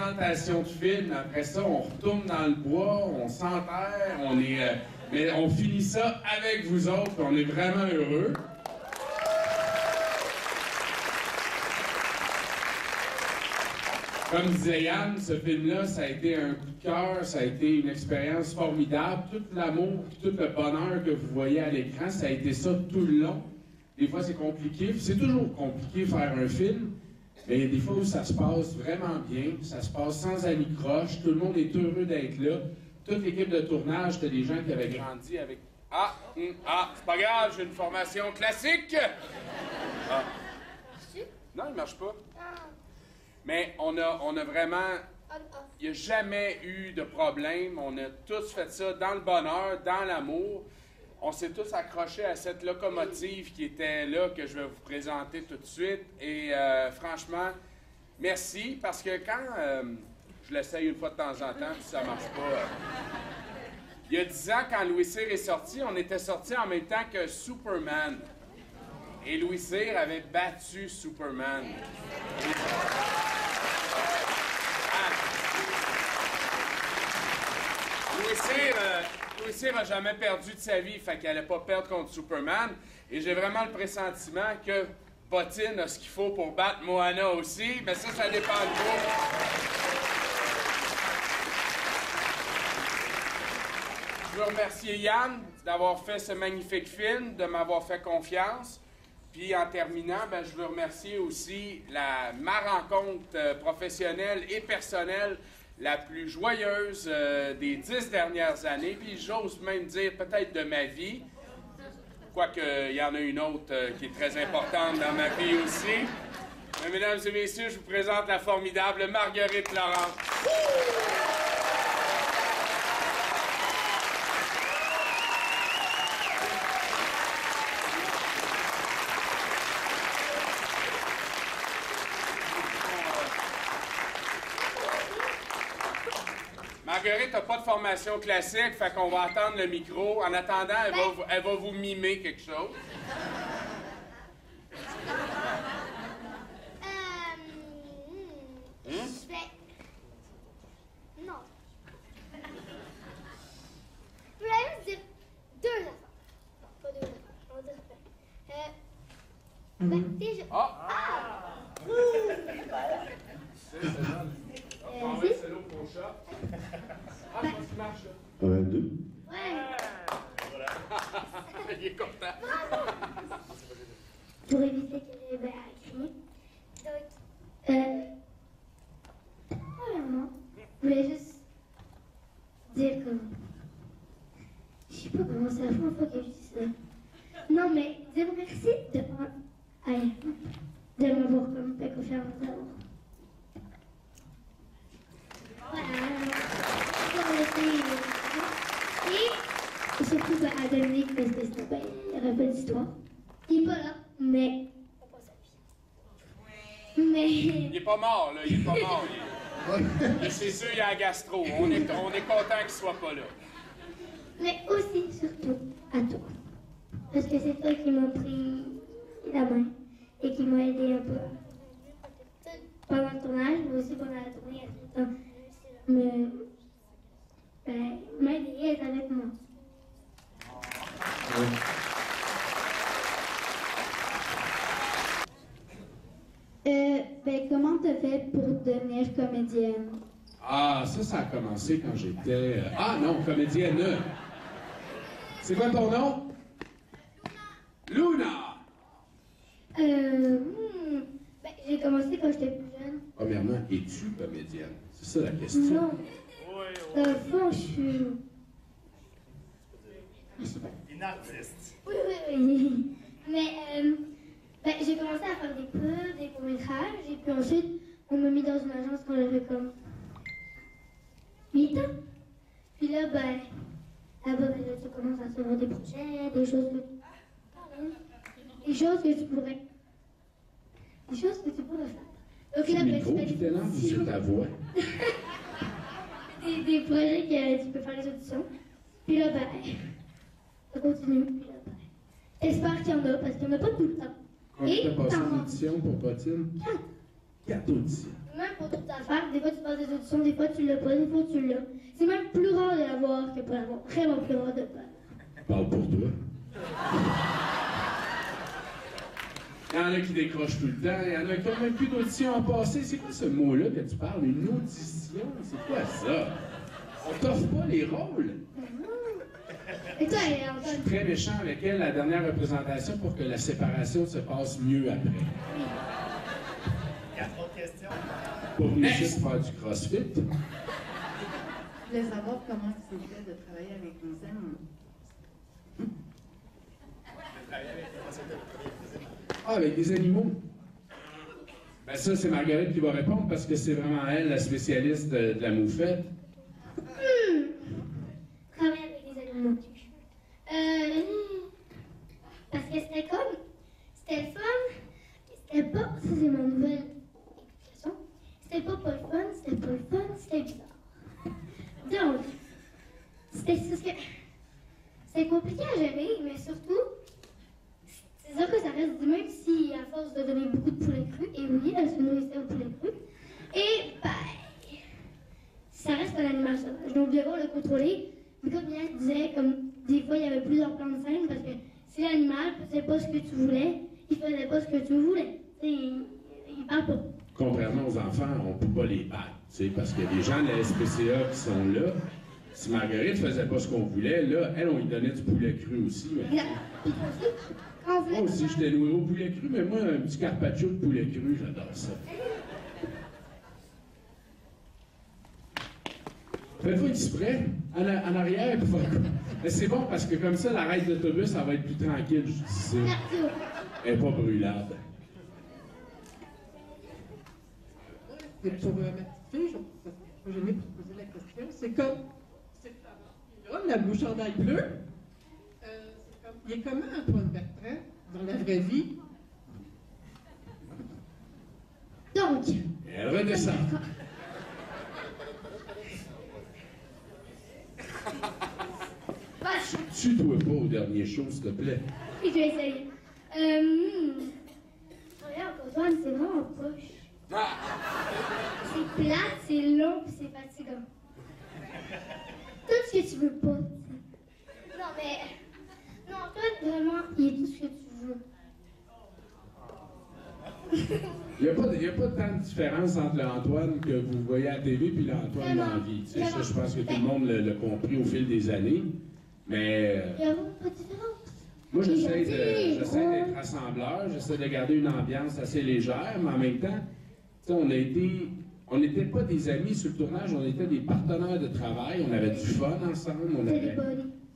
présentation de film. Après ça, on retourne dans le bois, on s'enterre, mais on finit ça avec vous autres, on est vraiment heureux. Comme disait Yann, ce film-là, ça a été un coup de cœur, ça a été une expérience formidable. Tout l'amour, tout le bonheur que vous voyez à l'écran, ça a été ça tout le long. Des fois, c'est compliqué. C'est toujours compliqué faire un film, mais il y a des fois où ça se passe vraiment bien, ça se passe sans anicroche, tout le monde est heureux d'être là. Toute l'équipe de tournage, c'était des gens qui avaient grandi avec... c'est pas grave, j'ai une formation classique! Non, il marche pas. Mais on a vraiment... Il n'y a jamais eu de problème. On a tous fait ça dans le bonheur, dans l'amour. On s'est tous accrochés à cette locomotive qui était là, que je vais vous présenter tout de suite. Et franchement, merci, parce que quand... je l'essaye une fois de temps en temps, puis ça marche pas. Il y a 10 ans, quand Louis Cyr est sorti, on était sortis en même temps que Superman. Et Louis Cyr avait battu Superman. Louis Cyr n'a jamais perdu de sa vie, fait qu'elle n'allait pas perdre contre Superman. Et j'ai vraiment le pressentiment que Bottine a ce qu'il faut pour battre Moana aussi, mais ça dépend de vous. Je veux remercier Yann d'avoir fait ce magnifique film, de m'avoir fait confiance. Puis en terminant, je veux remercier aussi ma rencontre professionnelle et personnelle la plus joyeuse des 10 dernières années, puis j'ose même dire peut-être de ma vie, quoique il y en a une autre qui est très importante dans ma vie aussi. Mais mesdames et messieurs, je vous présente la formidable Marguerite Laurent. Marguerite n'a pas de formation classique, fait qu'on va attendre le micro. En attendant, elle va vous mimer quelque chose. Je vais... Non. Je voulais juste dire 2 affaires. Non, pas 2 affaires. On va dire... déjà... C'est l'eau pour chat. Je pense qu'il marche, là. 1, 2. Ouais. Voilà. Il est content. Pour éviter qu'elle ait à crier. Donc, premièrement, je voulais juste dire que... Je sais pas comment c'est la première fois que je dis ça. Non, mais dire merci de m'avoir comme fait confiance d'abord. Et surtout à Dominique, parce que sinon, il n'y aurait pas d'histoire. Il n'est pas là, mais on passe à lui. Mais... Il est pas mort, là. Il est pas mort. C'est sûr, il y a un gastro. On est content qu'il soit pas là. Mais aussi, surtout, à toi. Parce que c'est toi qui m'as pris la main et qui m'a aidé un peu. Pendant le tournage, mais aussi pendant la tournée, à tout le temps. M'aider et être avec moi. Comment t'as fait pour devenir comédienne? Ça a commencé quand j'étais... comédienne. C'est quoi ton nom? Luna! J'ai commencé quand j'étais plus jeune. Premièrement, es-tu comédienne? C'est ça la question. Non. Dans le fond, je suis... Une artiste. Oui. Mais j'ai commencé à faire des pubs, des courts-métrages, et puis ensuite, on m'a mis dans une agence quand j'avais comme 8 ans. Puis là, tu commences à recevoir des projets, des choses que tu pourrais faire. Donc C'est là, le micro qui t'énerve ou c'est ta voix? des projets que tu peux faire les auditions. Puis là, ça continue. Puis là, j'espère qu'il y en a, parce qu'il n'y en a pas tout le temps. Quand tu as passé en audition pour Bottine? 4. 4 auditions. Même pour d'autres affaires, des fois tu passes des auditions, des fois tu l'as pas, des fois tu l'as. C'est même plus rare de l'avoir que pas l'avoir. Vraiment plus rare de pas l'avoir. Parle pour toi. Il y en a qui décrochent tout le temps, il y en a qui n'ont même plus d'audition à passer. C'est quoi ce mot-là que tu parles? Une audition? C'est quoi ça? On t'offre pas les rôles? Et toi, Je suis très méchant avec elle, la dernière représentation, pour que la séparation se passe mieux après. Il y a trop de questions. Pour venir juste faire du crossfit. Je voulais savoir comment c'était de travailler avec des animaux. Ah, avec des animaux? Ben ça, c'est Marguerite qui va répondre parce que c'est vraiment elle, la spécialiste de la moufette. Travailler avec des animaux. Parce que c'était comme... C'était le fun. C'était pas... Ça, c'est ma nouvelle explication. C'était pas le fun, c'était pas le fun, c'était bizarre. Donc, c'était compliqué à gérer, mais surtout... C'est sûr que ça reste du même si, à force de donner beaucoup de poulet cru, et oui, elle se nourrissait au poulet cru, et ben, ça reste un animal sauvage. Donc, je devais le contrôler, mais comme Yann disait, comme des fois, il y avait plusieurs plans de scène, parce que si l'animal ne faisait pas ce que tu voulais, il faisait pas ce que tu voulais. Il parle pas. Contrairement aux enfants, on ne peut pas les battre, parce qu'il y a des gens de la SPCA qui sont là. Si Marguerite ne faisait pas ce qu'on voulait, là, elle, on lui donnait du poulet cru aussi. Mais... Moi aussi, j'étais nourri au poulet cru, mais moi, un petit carpaccio de poulet cru, j'adore ça. Faites-vous exprès, en arrière, pour faire quoi? Mais c'est bon, parce que comme ça, l'arrêt d'autobus, ça va être plus tranquille, je dis ça. Elle n'est pas brûlade. Et pour ma petite fille, je n'ai pas posé la question. C'est comme cette femme-là, la bouchardaille bleue. Il est comment Antoine Bertrand dans la vraie vie? Donc, elle redescend. Tue-toi pas au dernier show, s'il te plaît. je vais essayer. Regarde, Antoine, c'est vraiment poche. C'est plate, c'est long, puis c'est fatigant. Tout ce que tu veux pas. Non, mais... Non, toi, vraiment, il est tout ce que tu veux. Il n'y a pas tant de différence entre l'Antoine que vous voyez à la TV et l'Antoine dans la vie. Ça, je pense que tout le monde l'a compris au fil des années. Mais... Il n'y a pas de différence. Moi, j'essaie d'être rassembleur, j'essaie de garder une ambiance assez légère, mais en même temps, on n'était pas des amis sur le tournage, on était des partenaires de travail, on avait du fun ensemble.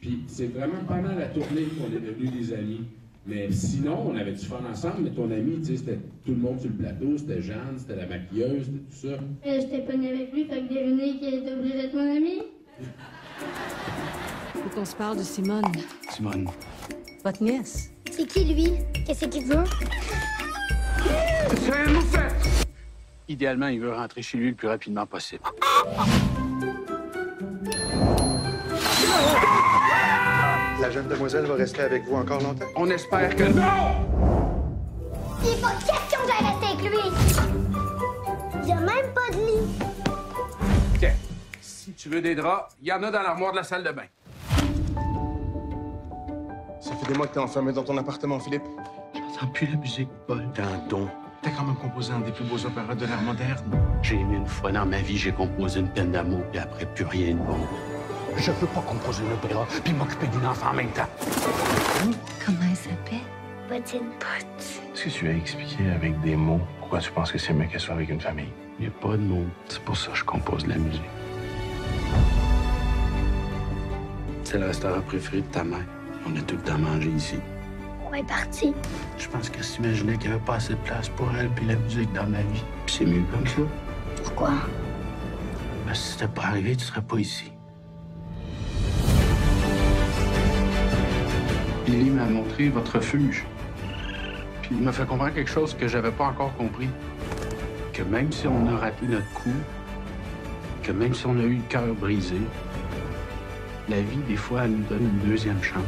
Puis c'est vraiment pendant la tournée qu'on est devenus des amis. Mais sinon, on avait du fun ensemble, mais ton ami, tu sais, c'était tout le monde sur le plateau, c'était Jeanne, c'était la maquilleuse, c'était tout ça. J'étais pognée avec lui, fait que devinez qu'il était obligé d'être mon ami. Faut qu'on se parle de Simone. Simone. Votre nièce. C'est qui, lui? Qu'est-ce qu'il veut? C'est un moufette! Idéalement, il veut rentrer chez lui le plus rapidement possible. La jeune demoiselle va rester avec vous encore longtemps? On espère que... Non! Il n'est pas question que j'aille rester avec lui! Il n'y a même pas de lit! OK. Si tu veux des draps, il y en a dans l'armoire de la salle de bain. Ça fait des mois que t'es enfermé dans ton appartement, Philippe. J'entends plus la musique, Paul. Dindon. T'as quand même composé un des plus beaux opéras de l'ère moderne. J'ai aimé une fois dans ma vie, j'ai composé une peine d'amour, puis après, plus rien de bon. Je peux pas composer un opéra, puis m'occuper d'une enfant en même temps. Comment elle s'appelle? Bottine. Est-ce que tu as expliqué avec des mots pourquoi tu penses que c'est mieux qu'elle soit avec une famille? Il n'y a pas de mots. C'est pour ça que je compose de la musique. C'est le restaurant préféré de ta mère. On a tout le temps mangé ici. On est parti. Je pense qu'elle s'imaginait qu'il n'y avait pas assez de place pour elle puis la musique dans ma vie. Puis c'est mieux comme ça. Pourquoi? Ben, si c'était pas arrivé, tu serais pas ici. Billy m'a montré votre refuge. Puis il m'a fait comprendre quelque chose que j'avais pas encore compris. Que même si on a raté notre coup, que même si on a eu le cœur brisé, la vie, des fois, elle nous donne une deuxième chance.